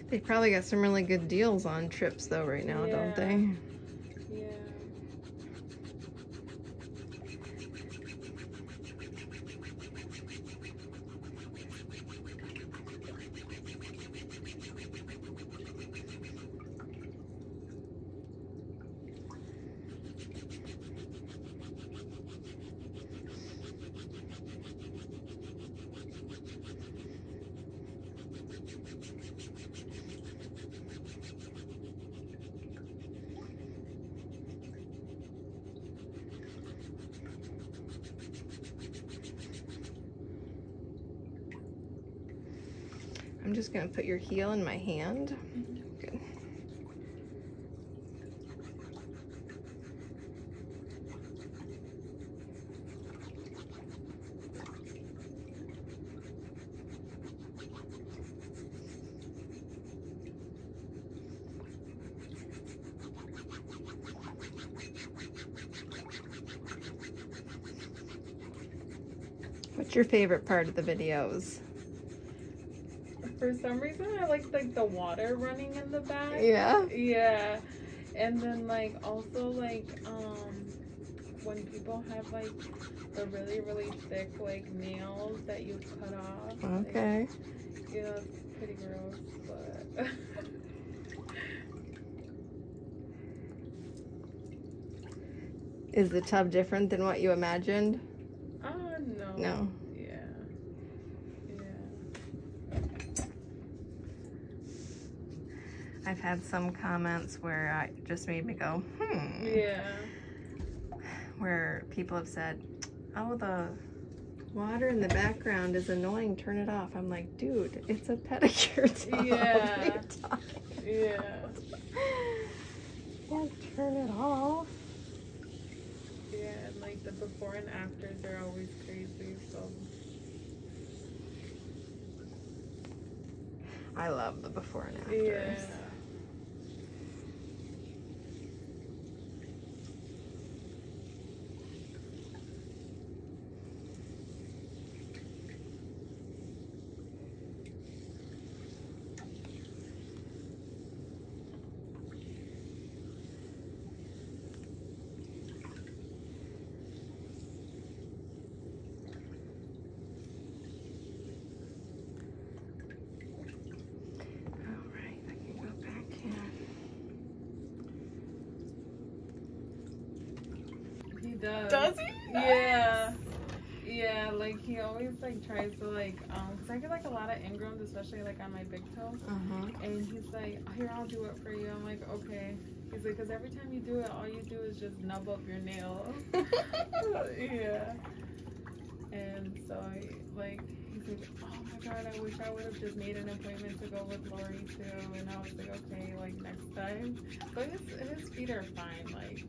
They probably got some really good deals on trips though right now, don't they? Yeah. I'm just gonna put your heel in my hand. Good. What's your favorite part of the videos? For some reason, I like the water running in the back. Yeah. Yeah. And then like also like when people have like the really thick like nails that you cut off. Okay. Like, you know, it's pretty gross, but Is the tub different than what you imagined? no. No. I've had some comments where it just made me go, Yeah. Where people have said, oh, the water in the background is annoying, turn it off. I'm like, dude, it's a pedicure tub. Yeah. What are you talking about? Yeah. Can't turn it off. Yeah, and like the before and afters are always crazy, so. I love the before and afters. Yeah. Does he? Yeah. Yeah, like he always like tries to like cause I get like a lot of ingrowns, especially like on my big toe. And he's like, here, I'll do it for you. I'm like, okay. He's like, cause every time you do it, all you do is just nub up your nail. Yeah. And so like he's like, oh my god, I wish I would have just made an appointment to go with Lori too. And I was like, okay, like next time. But his feet are fine. Like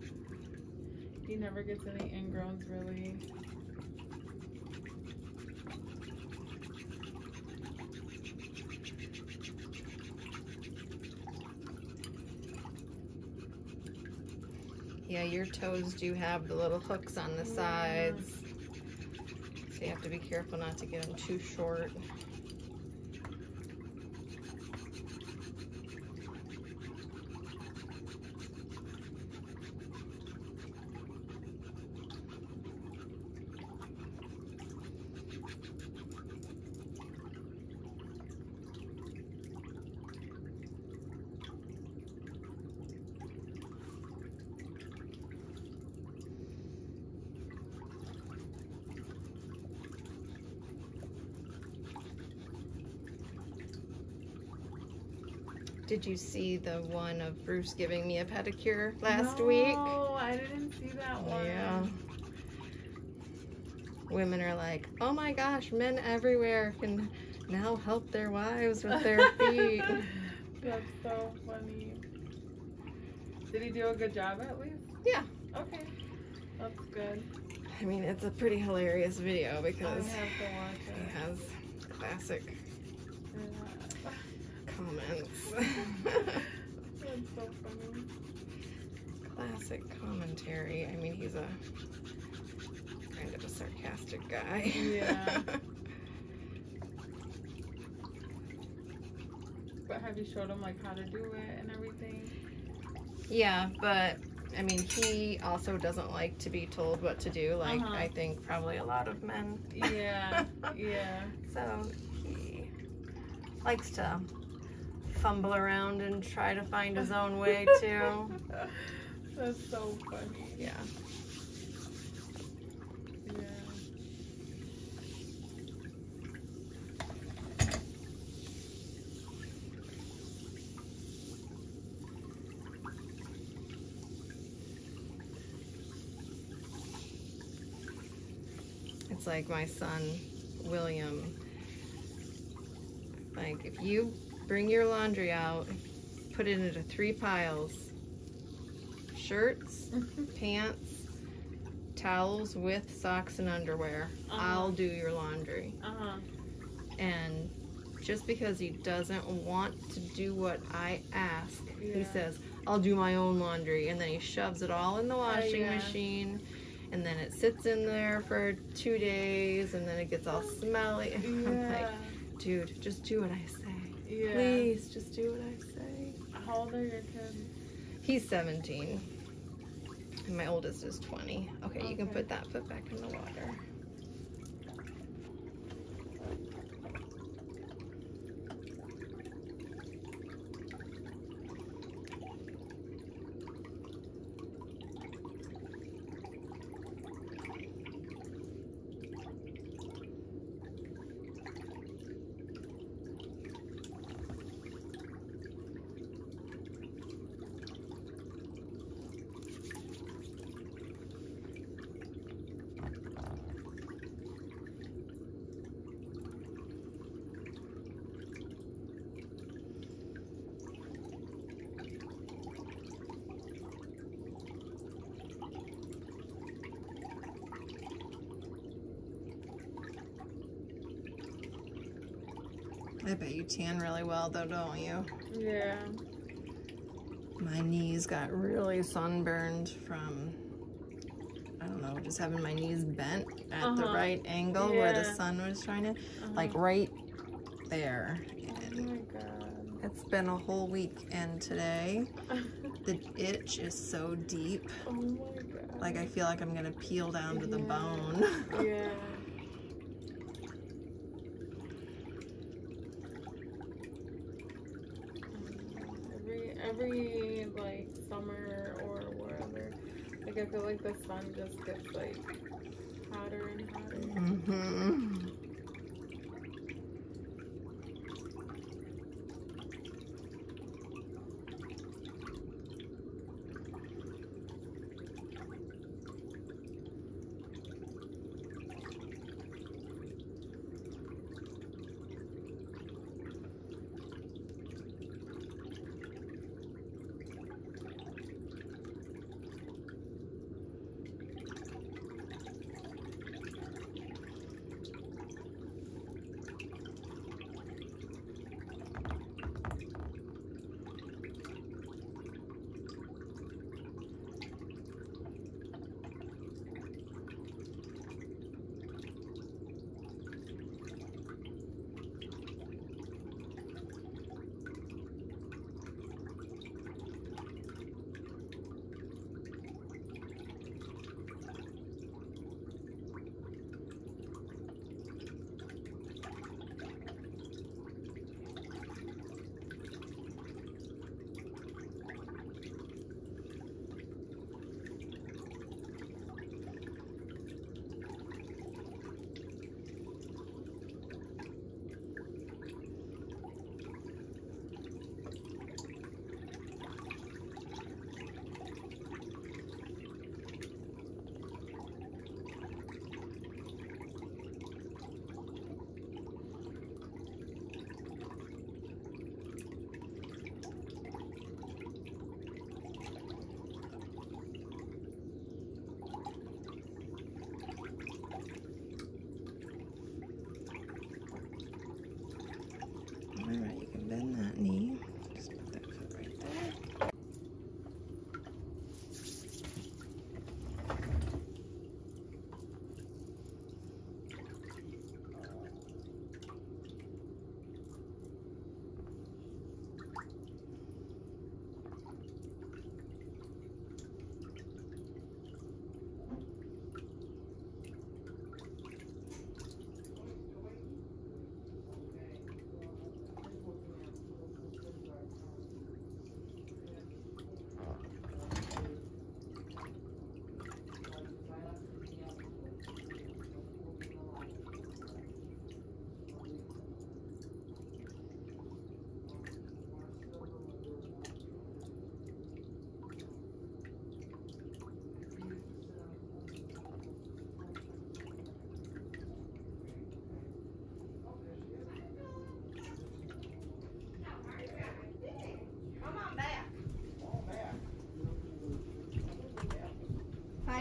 he never gets any ingrowns really. Yeah, your toes do have the little hooks on the sides. So you have to be careful not to get them too short. Did you see the one of Bruce giving me a pedicure last week? No, I didn't see that one. Yeah. Women are like, oh my gosh, men everywhere can now help their wives with their feet. That's so funny. Did he do a good job at least? Yeah. Okay. That's good. I mean, it's a pretty hilarious video because I have to watch it. he has classic comments. That's so funny. Classic commentary. I mean, he's a kind of a sarcastic guy. Yeah. But have you showed him like how to do it and everything? Yeah, but I mean, he also doesn't like to be told what to do. Like, I think probably a lot of men. Yeah, yeah. So he likes to fumble around and try to find his own way too. That's so funny. Yeah. Yeah. It's like my son, William. Like, if you bring your laundry out, put it into 3 piles. Shirts, pants, towels with socks and underwear. I'll do your laundry. And just because he doesn't want to do what I ask, he says, I'll do my own laundry. And then he shoves it all in the washing machine. And then it sits in there for 2 days. And then it gets all smelly. I'm like, dude, just do what I say. Please, just do what I say. How old are your kids? He's 17. And my oldest is 20. Okay, you can put that foot back in the water. I bet you tan really well though, don't you? Yeah. My knees got really sunburned from, I don't know, just having my knees bent at the right angle where the sun was shining. Like right there. Oh my god. It's been a whole week, and today the itch is so deep. Oh my god. Like I feel like I'm gonna peel down to the bone. Yeah. Every like summer or wherever, like I feel like the sun just gets like hotter and hotter.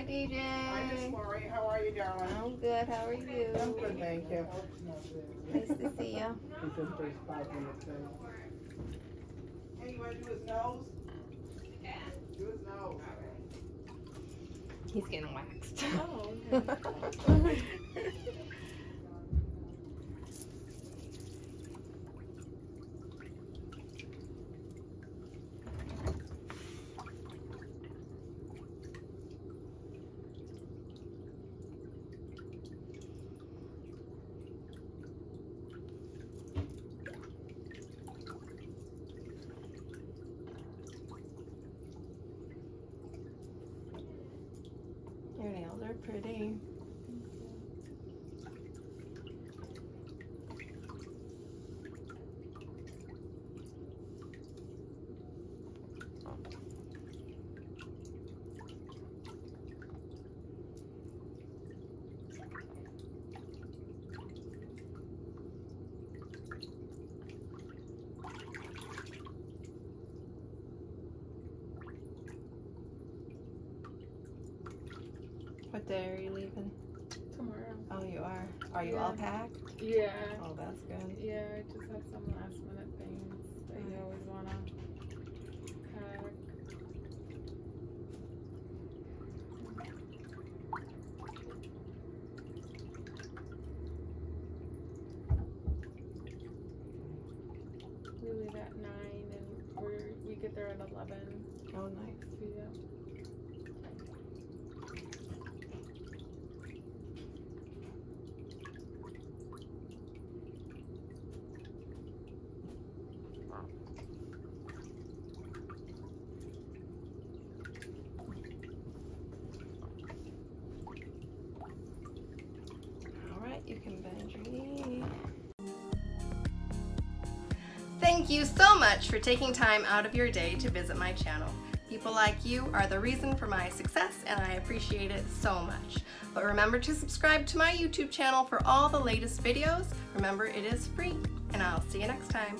DJ. Hi, Miss Lori. How are you, darling? I'm good. How are you? I'm good, thank you. Nice to see you. He's in first 5 minutes. Hey, you want to do his nose? Yeah. Do his nose. He's getting waxed. Oh, okay. Your nails are pretty. What day are you leaving? Tomorrow. Oh, you are? Are you all packed? Yeah. Oh, that's good. Yeah, I just have some last minute things that you always want to pack. We leave at 9 and we get there at 11. Oh, nice. Yeah. You can bend your knee. Thank you so much for taking time out of your day to visit my channel. People like you are the reason for my success, and I appreciate it so much. But remember to subscribe to my YouTube channel for all the latest videos. Remember, it is free, and I'll see you next time.